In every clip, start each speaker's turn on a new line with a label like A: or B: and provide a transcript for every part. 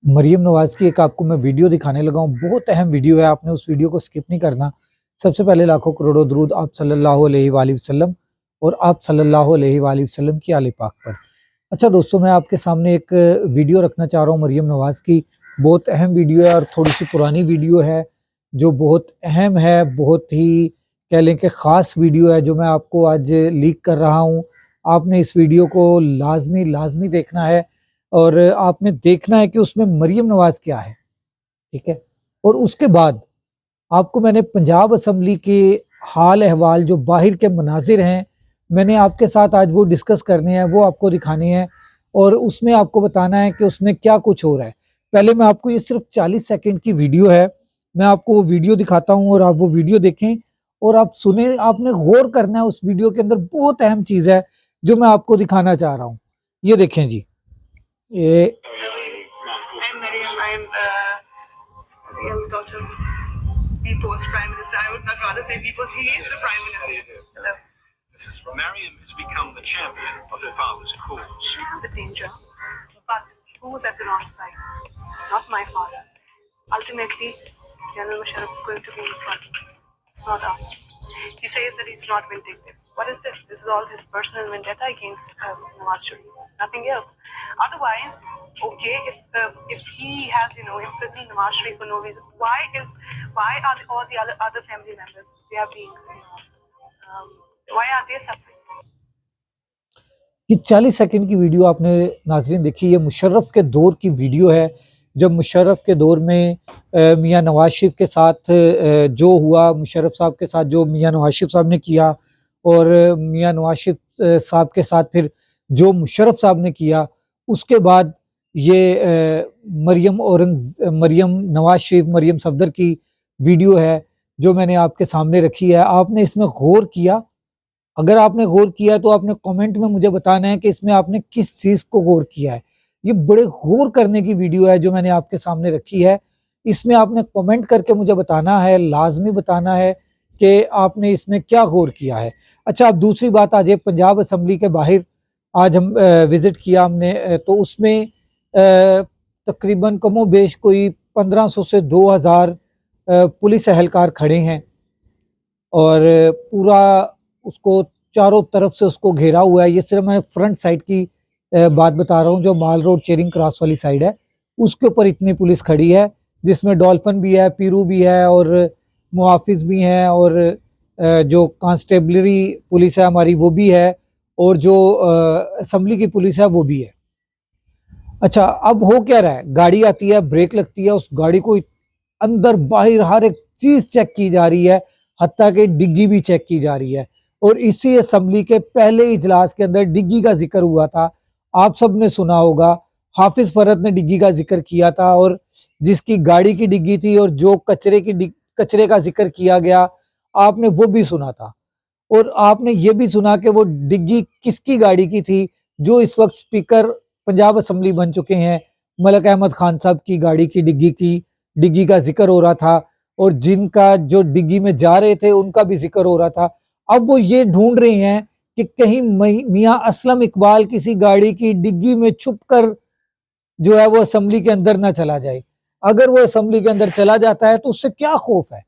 A: मरियम नवाज़ की एक आपको मैं वीडियो दिखाने लगा हूँ, बहुत अहम वीडियो है, आपने उस वीडियो को स्किप नहीं करना। सबसे पहले लाखों करोड़ों दरूद आप सल्लल्लाहु अलैहि वसल्लम और आप सल्लल्लाहु अलैहि वसल्लम की आले पाक पर। अच्छा दोस्तों, मैं आपके सामने एक वीडियो रखना चाह रहा हूँ मरियम नवाज़ की। बहुत अहम वीडियो है और थोड़ी सी पुरानी वीडियो है, जो बहुत अहम है, बहुत ही कह लें कि ख़ास वीडियो है, जो मैं आपको आज लीक कर रहा हूँ। आपने इस वीडियो को लाज़मी लाज़मी देखना है और आपने देखना है कि उसमें मरियम नवाज़ क्या है, ठीक है? और उसके बाद आपको मैंने पंजाब असम्बली के हाल अहवाल, जो बाहर के मनाज़िर हैं, मैंने आपके साथ आज वो डिस्कस करने हैं, वो आपको दिखाने हैं और उसमें आपको बताना है कि उसमें क्या कुछ हो रहा है। पहले मैं आपको, ये सिर्फ 40 सेकंड की वीडियो है, मैं आपको वो वीडियो दिखाता हूँ और आप वो वीडियो देखें और आप सुने। आपने गौर करना है, उस वीडियो के अंदर बहुत अहम चीज़ है जो मैं आपको दिखाना चाह रहा हूँ। ये देखें जी, ये
B: I'm Mariam. I'm Mariam's daughter. People's Prime Minister. I would not rather say People's. He is the Prime Minister. Hello.
C: Mariam has become the champion of her father's cause.
B: I have the danger, but who's at the wrong side? Not my father. Ultimately, General Musharraf is going to be in front. It's not us. He says that he's not vindictive. What is this? This is all his personal vendetta against Nawaz Sharif. Nothing else. Otherwise, okay, if he has imprisoned Nawaz Sharif for no reason, why are all the other family members, they are being why are they suffering?
A: ये 40 second की video आपने नाज़रीन देखी। ये मुशर्रफ के दौर की video है, जब मुशर्रफ के दौर में मियाँ नवाज शरीफ के साथ जो हुआ, मुशर्रफ साहब के साथ जो मियाँ नवाज शरीफ साहब ने किया और मियाँ नवाज शरीफ साहब के साथ फिर जो मुशर्रफ साहब ने किया, उसके बाद ये मरियम नवाज शरीफ, मरियम सफदर की वीडियो है जो मैंने आपके सामने रखी है। आपने इसमें गौर किया? अगर आपने गौर किया है तो आपने कमेंट में मुझे बताना है कि इसमें आपने किस चीज़ को गौर किया है। ये बड़े गौर करने की वीडियो है जो मैंने आपके सामने रखी है। इसमें आपने कमेंट करके मुझे बताना है, लाज़मी बताना है कि आपने इसमें क्या गौर किया है। अच्छा, अब दूसरी बात आ जाए, पंजाब असम्बली के बाहर आज हम विज़िट किया हमने, तो उसमें तकरीबन कमोबेश कोई 1500 से 2000 पुलिस एहलकार खड़े हैं और पूरा उसको चारों तरफ से उसको घेरा हुआ है। ये सिर्फ मैं फ्रंट साइड की बात बता रहा हूँ, जो माल रोड चेरिंग क्रॉस वाली साइड है, उसके ऊपर इतनी पुलिस खड़ी है, जिसमें डॉल्फिन भी है, पीरू भी है और मुहाफिज भी हैं और जो कांस्टेबलरी पुलिस है हमारी वो भी है और जो असम्बली की पुलिस है वो भी है। अच्छा, अब हो क्या रहा है, गाड़ी आती है, ब्रेक लगती है, उस गाड़ी को अंदर बाहर हर एक चीज चेक की जा रही है, हत्ता कि डिग्गी भी चेक की जा रही है। और इसी असम्बली के पहले इजलास के अंदर डिग्गी का जिक्र हुआ था, आप सब ने सुना होगा। हाफिज फरद ने डिग्गी का जिक्र किया था और जिसकी गाड़ी की डिग्गी थी और जो कचरे का जिक्र किया गया, आपने वो भी सुना था। और आपने ये भी सुना कि वो डिग्गी किसकी गाड़ी की थी, जो इस वक्त स्पीकर पंजाब असम्बली बन चुके हैं, मलक अहमद खान साहब की गाड़ी की डिग्गी का जिक्र हो रहा था और जिनका जो डिग्गी में जा रहे थे उनका भी जिक्र हो रहा था। अब वो ये ढूंढ रहे हैं कि कहीं मियां असलम इकबाल किसी गाड़ी की डिग्गी में छुपकर जो है वो असम्बली के अंदर ना चला जाए। अगर वो असम्बली के अंदर चला जाता है तो उससे क्या खौफ है,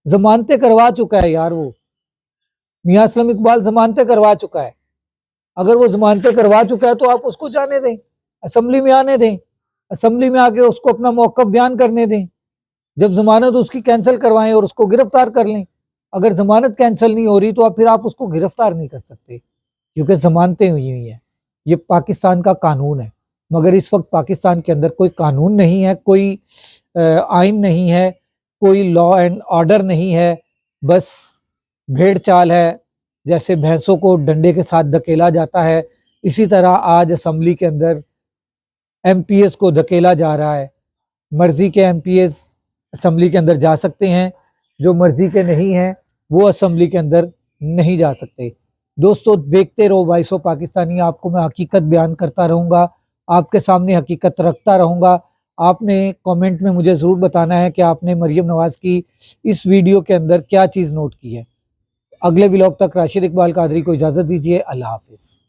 A: जमानतें करवा चुका है यार, वो मियां असलम इकबाल जमानतें करवा चुका है। अगर वो जमानतें करवा चुका है तो आप उसको जाने दें, असम्बली में आने दें, असम्बली में आके उसको अपना मौक़िफ़ बयान करने दें। जब जमानत उसकी कैंसिल करवाएं और उसको गिरफ्तार कर लें। अगर जमानत कैंसिल नहीं हो रही तो फिर आप उसको गिरफ्तार नहीं कर सकते, क्योंकि जमानतें हुई हुई हैं। ये पाकिस्तान का कानून है, मगर इस वक्त पाकिस्तान के अंदर कोई कानून नहीं है, कोई आइन नहीं है, कोई लॉ एंड ऑर्डर नहीं है, बस भेड़ चाल है। जैसे भैंसों को डंडे के साथ धकेला जाता है, इसी तरह आज असम्बली के अंदर एमपीएस को धकेला जा रहा है। मर्जी के एमपीएस असम्बली के अंदर जा सकते हैं, जो मर्जी के नहीं हैं वो असम्बली के अंदर नहीं जा सकते। दोस्तों, देखते रहो वॉइस ऑफ पाकिस्तानी, आपको मैं हकीकत बयान करता रहूँगा, आपके सामने हकीकत रखता रहूँगा। आपने कमेंट में मुझे ज़रूर बताना है कि आपने मरियम नवाज़ की इस वीडियो के अंदर क्या चीज़ नोट की है। अगले व्लॉग तक राशिद इकबाल कादरी को इजाज़त दीजिए। अल्लाह हाफिज़।